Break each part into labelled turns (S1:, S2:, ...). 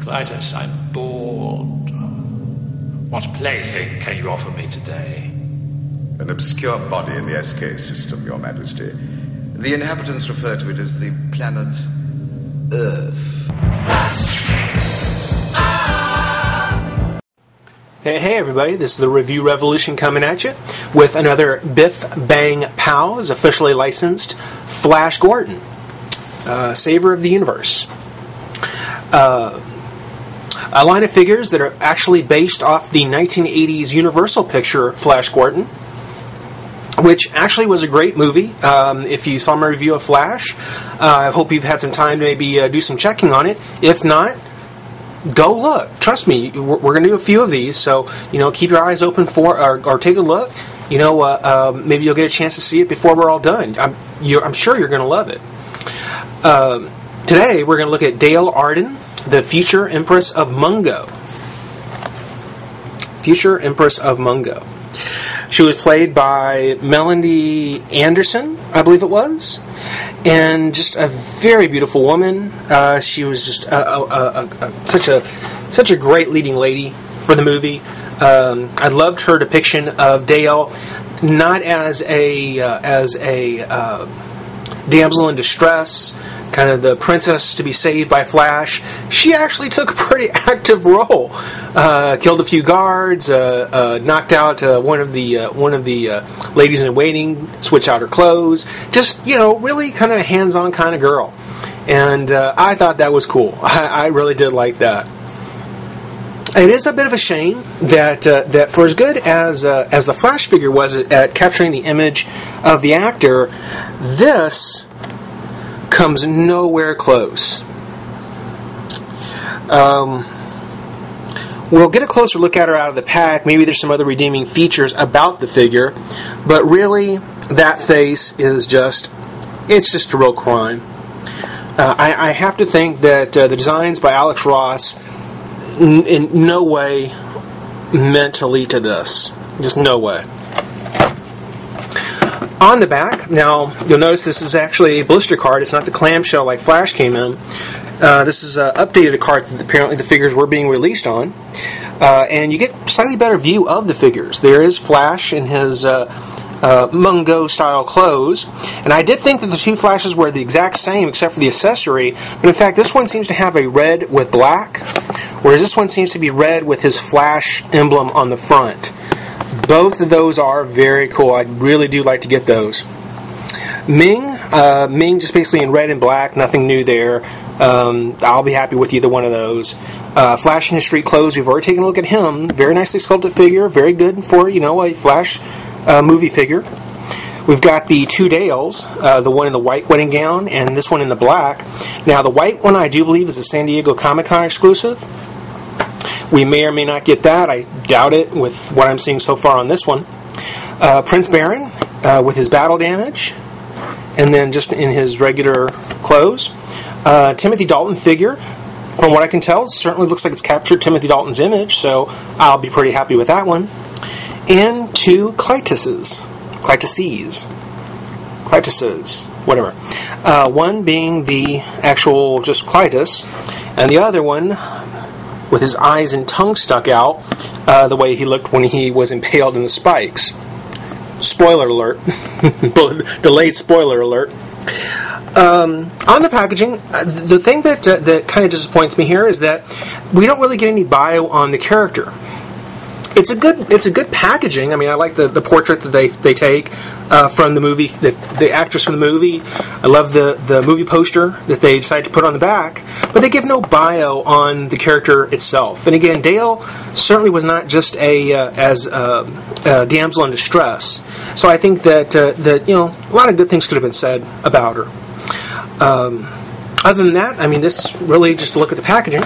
S1: Clytus, I'm bored. What plaything can you offer me today?
S2: An obscure body in the SK system, Your Majesty. The inhabitants refer to it as the planet Earth.
S3: Hey everybody, this is the Review Revolution coming at you with another Biff Bang Pow's officially licensed Flash Gordon, Savior of the Universe. A line of figures that are actually based off the 1980s Universal picture Flash Gordon, which actually was a great movie. If you saw my review of Flash, I hope you've had some time to maybe do some checking on it. If not, go look. Trust me, we're going to do a few of these, so keep your eyes open for or take a look. Maybe you'll get a chance to see it before we're all done. I'm sure you're going to love it. Today we're going to look at Dale Arden, the future Empress of Mungo. Future Empress of Mungo. She was played by Melanie Anderson, I believe it was, and just a very beautiful woman. She was just such a great leading lady for the movie. I loved her depiction of Dale, not as a damsel in distress, kind of the princess to be saved by Flash. She actually took a pretty active role. Killed a few guards, knocked out one of the ladies in waiting, switched out her clothes. Just really kind of a hands-on kind of girl, and I thought that was cool. I really did like that. It is a bit of a shame that for as good as the Flash figure was at capturing the image of the actor, this comes nowhere close. We'll get a closer look at her out of the pack. Maybe there's some other redeeming features about the figure, but really, that face is it's just a real crime. I have to think that the designs by Alex Ross in no way meant to lead to this. Just no way. On the back, now you'll notice this is actually a blister card. It's not the clamshell like Flash came in. This is an updated card that apparently the figures were being released on. And you get a slightly better view of the figures. There is Flash in his Mungo-style clothes. And I did think that the two Flashes were the exact same except for the accessory. But in fact, this one seems to have a red with black, whereas this one seems to be red with his Flash emblem on the front. Both of those are very cool. I really do like to get those. Ming just basically in red and black, nothing new there. I'll be happy with either one of those. Flash in his street clothes, we've already taken a look at him. Very nicely sculpted figure, very good for, a Flash movie figure. We've got the two Dales, the one in the white wedding gown and this one in the black. Now, the white one I do believe is a San Diego Comic-Con exclusive. We may or may not get that. I doubt it with what I'm seeing so far on this one. Prince Baron with his battle damage, and then just in his regular clothes. Timothy Dalton figure, from what I can tell, certainly looks like it's captured Timothy Dalton's image, so I'll be pretty happy with that one. And two Clytuses, whatever. One being the actual just Clytus, and the other one with his eyes and tongue stuck out, the way he looked when he was impaled in the spikes. Spoiler alert. Delayed spoiler alert. On the packaging, the thing that kind of disappoints me here is that we don't really get any bio on the character. It's a good packaging. I mean, I like the portrait that they take from the movie, the actress from the movie. I love the movie poster that they decided to put on the back, but they give no bio on the character itself. And again, Dale certainly was not just a damsel in distress. So I think that a lot of good things could have been said about her. Other than that, I mean, this really just look at the packaging.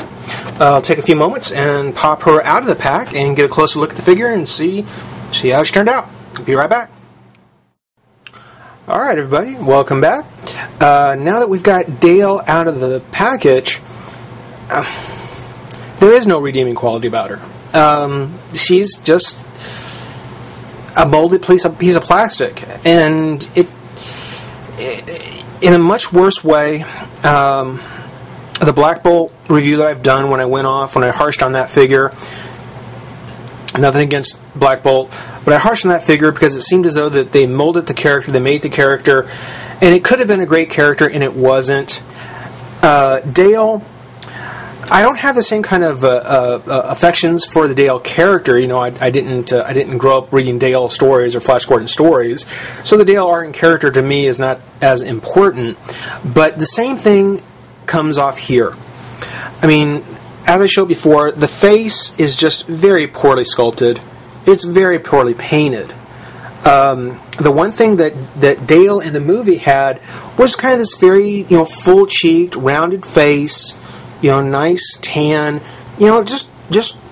S3: I'll take a few moments and pop her out of the pack and get a closer look at the figure and see how she turned out. Be right back. Alright everybody, welcome back. Now that we've got Dale out of the package, there is no redeeming quality about her. She's just a molded piece of plastic, and it in a much worse way the Black Bolt review that I've done when I harshed on that figure. Nothing against Black Bolt, but I harshed on that figure because it seemed as though that they molded the character, they made the character, and it could have been a great character, and it wasn't. Dale, I don't have the same kind of affections for the Dale character. You know, I didn't grow up reading Dale stories or Flash Gordon stories, so the Dale Arden character to me is not as important. But the same thing comes off here. I mean, as I showed before, the face is just very poorly sculpted. It's very poorly painted. The one thing that Dale in the movie had was kind of this very, full-cheeked, rounded face, nice tan, just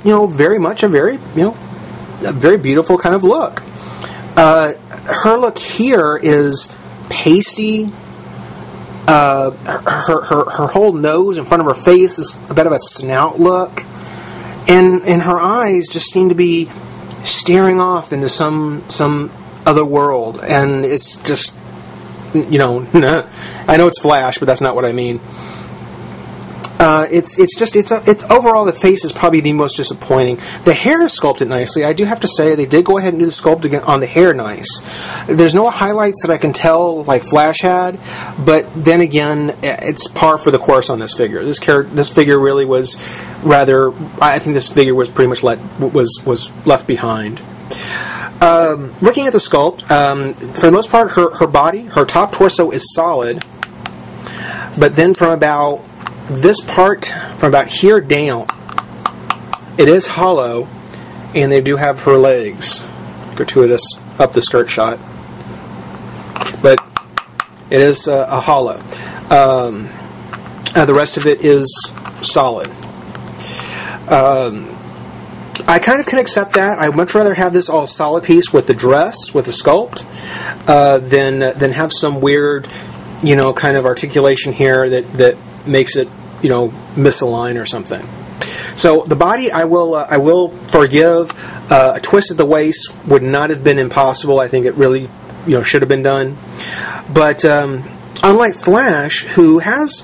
S3: very much a very beautiful kind of look. Her look here is pasty. Her whole nose in front of her face is a bit of a snout look, and her eyes just seem to be staring off into some other world, and it's just, I know it's Flash, but that's not what I mean. It's overall the face is probably the most disappointing. The hair is sculpted nicely. I do have to say they did go ahead and do the sculpt again on the hair nice. There's no highlights that I can tell like Flash had, but then again, it's par for the course on this figure. This figure really was rather. I think this figure was pretty much was left behind. Looking at the sculpt, for the most part, her body, her top torso is solid, but then from about this part, from about here down, it is hollow, and they do have her legs gratuitous up the skirt shot, but it is a hollow. The rest of it is solid. I kind of can accept that. I'd much rather have this all solid piece with the dress, with the sculpt, than have some weird, kind of articulation here that makes it, misalign or something. So the body, I will forgive. A twist at the waist would not have been impossible. I think it really, should have been done. But unlike Flash, who has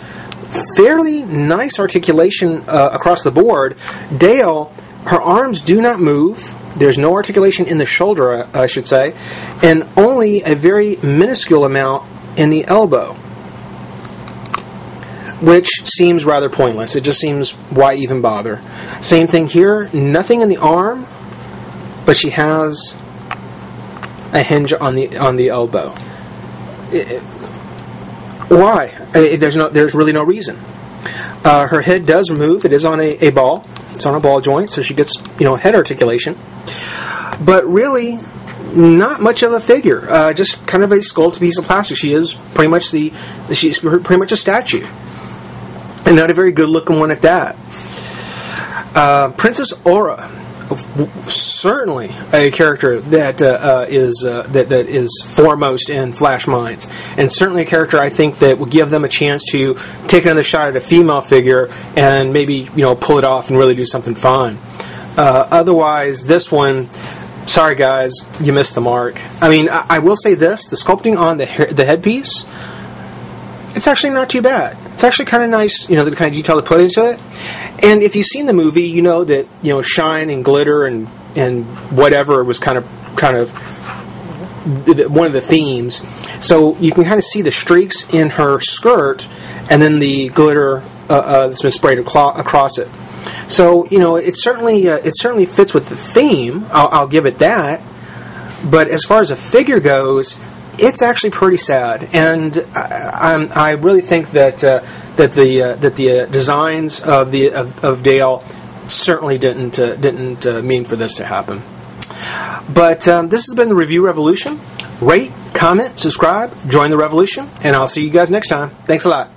S3: fairly nice articulation across the board, Dale, her arms do not move. There's no articulation in the shoulder, I should say, and only a very minuscule amount in the elbow, which seems rather pointless. It just seems, why even bother? Same thing here, nothing in the arm, but she has a hinge on the elbow. Why? There's really no reason. Her head does move. It is on a ball. It's on a ball joint, so she gets head articulation. But really, not much of a figure. Just kind of a sculpted piece of plastic. She's pretty much a statue, and not a very good looking one at that. Princess Aura, certainly a character that is foremost in Flash minds, and certainly a character I think that will give them a chance to take another shot at a female figure and maybe pull it off and really do something fun. Otherwise, this one, sorry guys, you missed the mark. I mean, I will say this: the sculpting on the headpiece, it's actually not too bad. It's actually kind of nice, the kind of detail they put into it. And if you've seen the movie, you know that shine and glitter and whatever was kind of one of the themes. So you can kind of see the streaks in her skirt, and then the glitter that's been sprayed across it. So it certainly fits with the theme. I'll give it that. But as far as a figure goes, it's actually pretty sad, and I really think that the designs of Dale certainly didn't mean for this to happen. But this has been the Review Revolution. Rate, comment, subscribe, join the revolution, and I'll see you guys next time. Thanks a lot.